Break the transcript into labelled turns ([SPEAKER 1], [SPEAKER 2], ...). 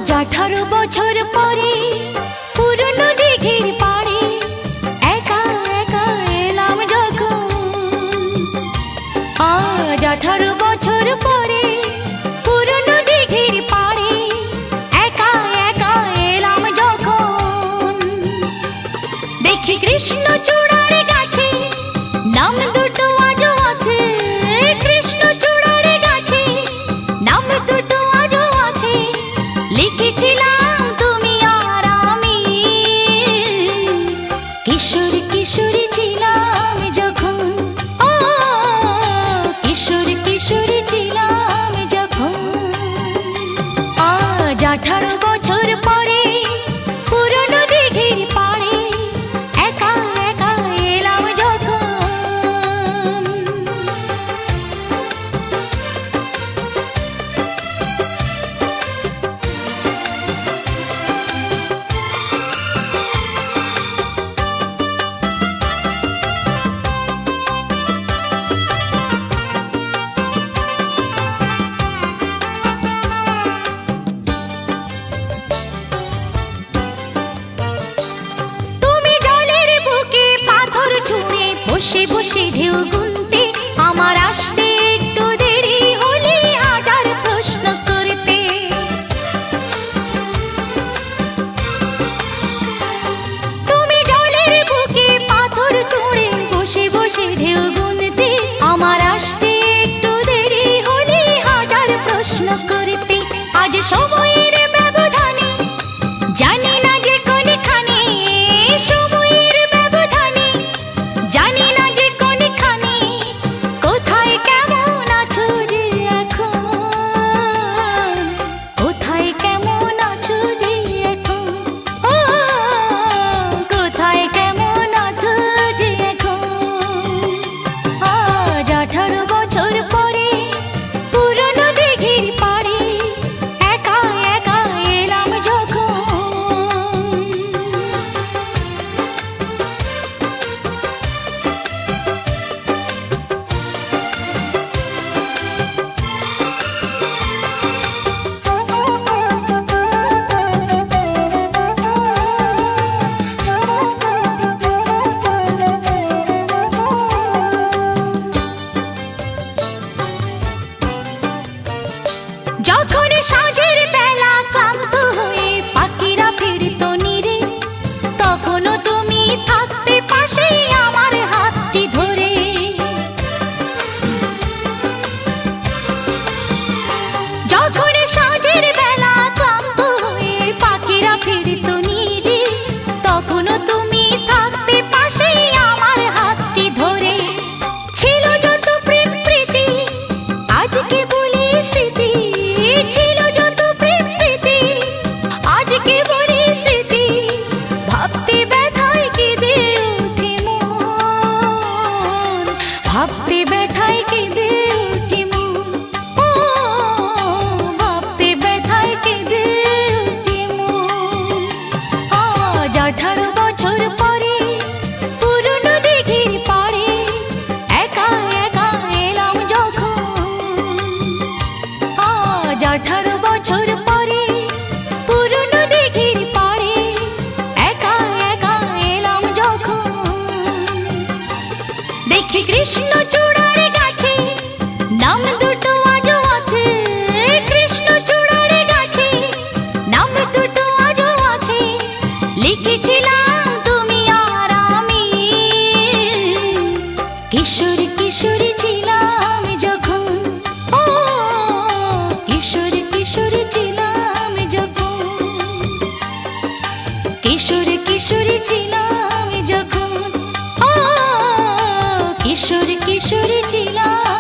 [SPEAKER 1] 18 বছর পরে পুরনো দিঘির পাড়ে একা একা এলাম যখন। আজ 18 বছর পরে পুরনো দিঘির পাড়ে একা একা এলাম যখন। দেখি কৃষ্ণচূড়ার গাছে নাম দুটো আজও আছে, কৃষ্ণচূড়ার গাছে নাম দুটো আজও আছে। লিখেছিলাম তুমি আর আমি, কিশোর কিশোরী ছিলাম যখন। ও কিশোর কিশোরী ছিলাম যখন। আজ 18 বছর পরে পুরনো দিঘির পাড়ে একা একা এলাম যখন। বসে বসে ঢেউ গুনতে আমার আসতে একটু দেরি হলে হাজার প্রশ্ন করতে। তুমি জলের বুকে পাথর ছুঁড়ে বসে বসে ঢেউ গুনতে আমার আসতে একটু দেরি হলে হাজার প্রশ্ন করতে। আজ সময়ের ব্যবধানে জানি না যে কোনখানে, সময়ের ব্যবধানে জানি না যে কোনখানে, কোথায় কেমন আছো যে এখন, কোথায় কেমন আছো যে এখন। ও কোথায় কেমন আছো যে এখন। আজ 18 বছর পরে পুরনো দিঘির পাড়ে একা একা এলাম যখন। যখন সাঁঝের বেলা ক্লান্ত হয়ে পাখিরা ফিরত নীরে, তখনও তুমি থাকতে পাশে আমার হাতটি ধরে। যখন সাঁঝের বেলা ক্লান্ত হয়ে পাখিরা ফিরত নীরে, তখনও তুমি থাকতে পাশে আমার হাতটি ধরে। ছিল যত প্রেম প্রীতি আজকে বলি স্মৃতি, ছিল যত প্রেম প্রীতি আজকে বলি স্মৃতি। ভাবতে ব্যথায় কেঁদে ওঠে মন, ভাবতে ব্যথায় কেঁদে ওঠে মন। ও ভাবতে ব্যথায় কেঁদে ওঠে মন। আজ 18 বছর পরে পুরনো দিঘির পাড়ে একা একা এলাম যখন। আজ 18 বছর পরে পুরনো দিঘির পাড়ে একা একা এলাম যখন। দেখি কৃষ্ণচূড়ার গাছে নাম দুটো আজও আছে, কৃষ্ণচূড়ার গাছে নাম দুটো আজও আছে। লিখেছিলাম তুমি আর আমি, কিশোর কিশোরী ছিলাম যখন। ও কিশোর কিশোরী ছিলাম যখন, কিশোর কিশোরী ছিলাম যখন। ও কিশোর কিশোরী ছিলাম।